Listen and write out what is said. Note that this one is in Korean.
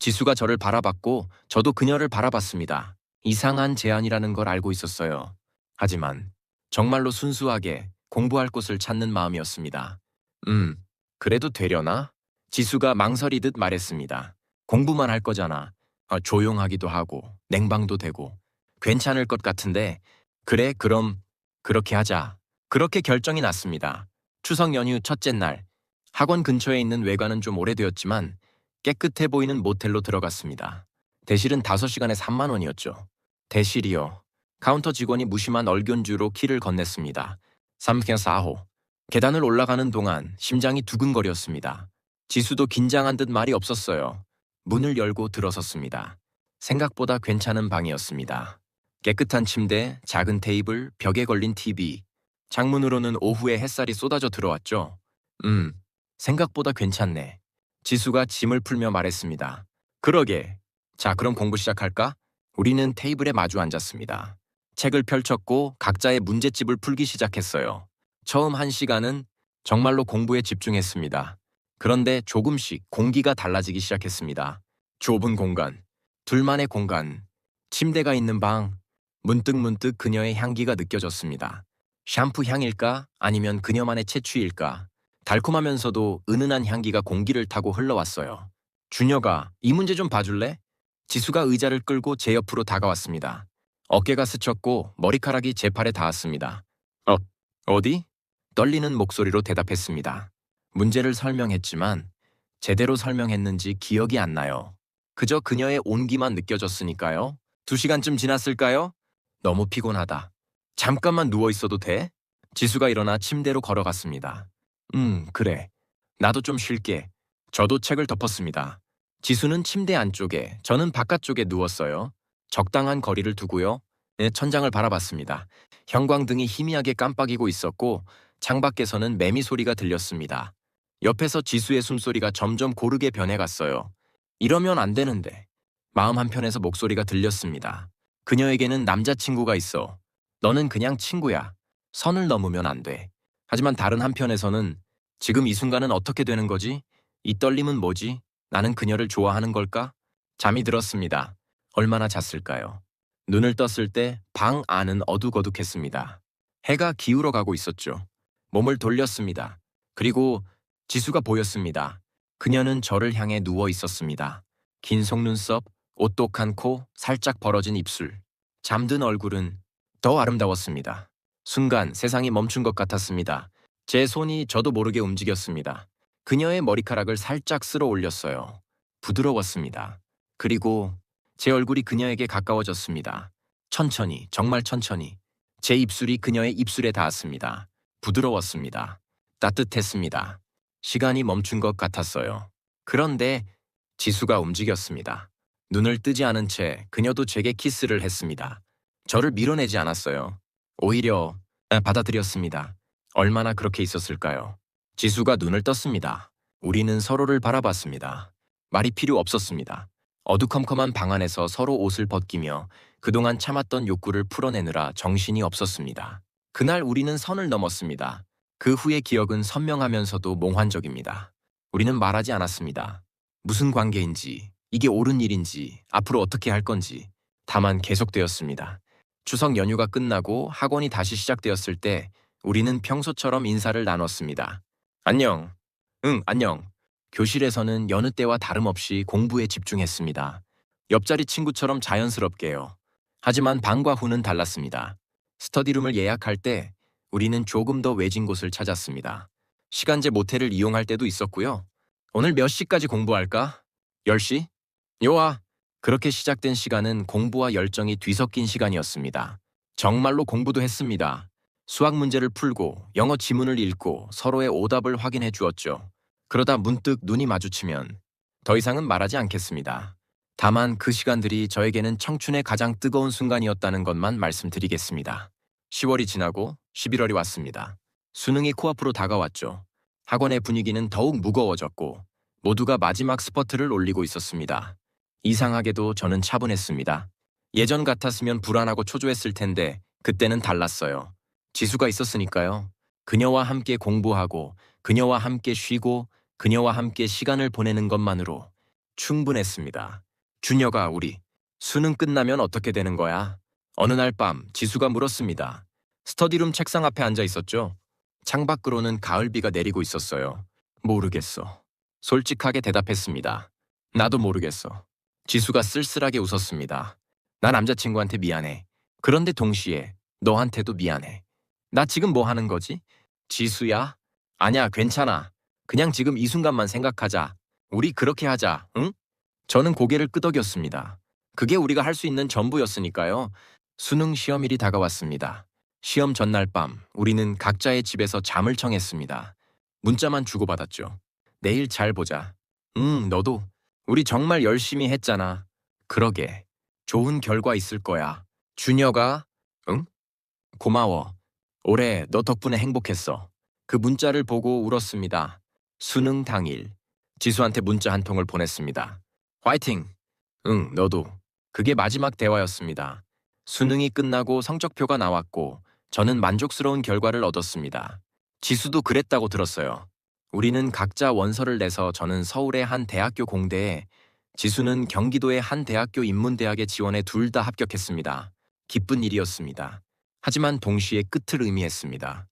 지수가 저를 바라봤고 저도 그녀를 바라봤습니다. 이상한 제안이라는 걸 알고 있었어요. 하지만 정말로 순수하게 공부할 곳을 찾는 마음이었습니다. 음, 그래도 되려나? 지수가 망설이듯 말했습니다. 공부만 할 거잖아. 조용하기도 하고 냉방도 되고 괜찮을 것 같은데 그래 그럼 그렇게 하자. 그렇게 결정이 났습니다. 추석 연휴 첫째 날 학원 근처에 있는 외관은 좀 오래되었지만 깨끗해 보이는 모텔로 들어갔습니다. 대실은 5시간에 3만 원이었죠. 대실이요. 카운터 직원이 무심한 얼견주로 키를 건넸습니다. 3-4호. 계단을 올라가는 동안 심장이 두근거렸습니다. 지수도 긴장한 듯 말이 없었어요. 문을 열고 들어섰습니다. 생각보다 괜찮은 방이었습니다. 깨끗한 침대, 작은 테이블, 벽에 걸린 TV. 창문으로는 오후에 햇살이 쏟아져 들어왔죠. 생각보다 괜찮네. 지수가 짐을 풀며 말했습니다. 그러게. 자, 그럼 공부 시작할까? 우리는 테이블에 마주 앉았습니다. 책을 펼쳤고 각자의 문제집을 풀기 시작했어요. 처음 1시간은 정말로 공부에 집중했습니다. 그런데 조금씩 공기가 달라지기 시작했습니다. 좁은 공간, 둘만의 공간, 침대가 있는 방, 문득문득 그녀의 향기가 느껴졌습니다. 샴푸 향일까? 아니면 그녀만의 채취일까? 달콤하면서도 은은한 향기가 공기를 타고 흘러왔어요. 준혁아, 이 문제 좀 봐줄래? 지수가 의자를 끌고 제 옆으로 다가왔습니다. 어깨가 스쳤고 머리카락이 제 팔에 닿았습니다. 어디? 떨리는 목소리로 대답했습니다. 문제를 설명했지만 제대로 설명했는지 기억이 안 나요. 그저 그녀의 온기만 느껴졌으니까요. 2시간쯤 지났을까요? 너무 피곤하다. 잠깐만 누워 있어도 돼? 지수가 일어나 침대로 걸어갔습니다. 그래. 나도 좀 쉴게. 저도 책을 덮었습니다. 지수는 침대 안쪽에, 저는 바깥쪽에 누웠어요. 적당한 거리를 두고요. 천장을 바라봤습니다. 형광등이 희미하게 깜빡이고 있었고 창밖에서는 매미 소리가 들렸습니다. 옆에서 지수의 숨소리가 점점 고르게 변해갔어요. 이러면 안 되는데. 마음 한편에서 목소리가 들렸습니다. 그녀에게는 남자친구가 있어. 너는 그냥 친구야. 선을 넘으면 안 돼. 하지만 다른 한편에서는 지금 이 순간은 어떻게 되는 거지? 이 떨림은 뭐지? 나는 그녀를 좋아하는 걸까? 잠이 들었습니다. 얼마나 잤을까요? 눈을 떴을 때 방 안은 어둑어둑했습니다. 해가 기울어 가고 있었죠. 몸을 돌렸습니다. 그리고 지수가 보였습니다. 그녀는 저를 향해 누워 있었습니다. 긴 속눈썹, 오똑한 코, 살짝 벌어진 입술. 잠든 얼굴은 더 아름다웠습니다. 순간 세상이 멈춘 것 같았습니다. 제 손이 저도 모르게 움직였습니다. 그녀의 머리카락을 살짝 쓸어 올렸어요. 부드러웠습니다. 그리고 제 얼굴이 그녀에게 가까워졌습니다. 천천히, 정말 천천히. 제 입술이 그녀의 입술에 닿았습니다. 부드러웠습니다. 따뜻했습니다. 시간이 멈춘 것 같았어요. 그런데 지수가 움직였습니다. 눈을 뜨지 않은 채 그녀도 제게 키스를 했습니다. 저를 밀어내지 않았어요. 오히려 받아들였습니다. 얼마나 그렇게 있었을까요? 지수가 눈을 떴습니다. 우리는 서로를 바라봤습니다. 말이 필요 없었습니다. 어두컴컴한 방 안에서 서로 옷을 벗기며 그동안 참았던 욕구를 풀어내느라 정신이 없었습니다. 그날 우리는 선을 넘었습니다. 그 후의 기억은 선명하면서도 몽환적입니다. 우리는 말하지 않았습니다. 무슨 관계인지, 이게 옳은 일인지, 앞으로 어떻게 할 건지. 다만 계속되었습니다. 추석 연휴가 끝나고 학원이 다시 시작되었을 때 우리는 평소처럼 인사를 나눴습니다. 안녕. 응, 안녕. 교실에서는 여느 때와 다름없이 공부에 집중했습니다. 옆자리 친구처럼 자연스럽게요. 하지만 방과 후는 달랐습니다. 스터디룸을 예약할 때 우리는 조금 더 외진 곳을 찾았습니다. 시간제 모텔을 이용할 때도 있었고요. 오늘 몇 시까지 공부할까? 10시? 요아. 그렇게 시작된 시간은 공부와 열정이 뒤섞인 시간이었습니다. 정말로 공부도 했습니다. 수학 문제를 풀고 영어 지문을 읽고 서로의 오답을 확인해 주었죠. 그러다 문득 눈이 마주치면 더 이상은 말하지 않겠습니다. 다만 그 시간들이 저에게는 청춘의 가장 뜨거운 순간이었다는 것만 말씀드리겠습니다. 10월이 지나고 11월이 왔습니다. 수능이 코앞으로 다가왔죠. 학원의 분위기는 더욱 무거워졌고 모두가 마지막 스퍼트를 올리고 있었습니다. 이상하게도 저는 차분했습니다. 예전 같았으면 불안하고 초조했을 텐데 그때는 달랐어요. 지수가 있었으니까요. 그녀와 함께 공부하고 그녀와 함께 쉬고 그녀와 함께 시간을 보내는 것만으로 충분했습니다. 준혁아, 우리 수능 끝나면 어떻게 되는 거야? 어느 날 밤 지수가 물었습니다. 스터디룸 책상 앞에 앉아 있었죠. 창밖으로는 가을비가 내리고 있었어요. 모르겠어. 솔직하게 대답했습니다. 나도 모르겠어. 지수가 쓸쓸하게 웃었습니다. 나 남자친구한테 미안해. 그런데 동시에 너한테도 미안해. 나 지금 뭐 하는 거지? 지수야? 아냐, 괜찮아. 그냥 지금 이 순간만 생각하자. 우리 그렇게 하자, 응? 저는 고개를 끄덕였습니다. 그게 우리가 할 수 있는 전부였으니까요. 수능 시험일이 다가왔습니다. 시험 전날 밤 우리는 각자의 집에서 잠을 청했습니다. 문자만 주고받았죠. 내일 잘 보자. 응, 너도. 우리 정말 열심히 했잖아. 그러게. 좋은 결과 있을 거야. 준혁아, 응? 고마워. 올해 너 덕분에 행복했어. 그 문자를 보고 울었습니다. 수능 당일. 지수한테 문자 한 통을 보냈습니다. 화이팅! 응, 너도. 그게 마지막 대화였습니다. 수능이 끝나고 성적표가 나왔고 저는 만족스러운 결과를 얻었습니다. 지수도 그랬다고 들었어요. 우리는 각자 원서를 내서 저는 서울의 한 대학교 공대에, 지수는 경기도의 한 대학교 인문대학에 지원해 둘 다 합격했습니다. 기쁜 일이었습니다. 하지만 동시에 끝을 의미했습니다.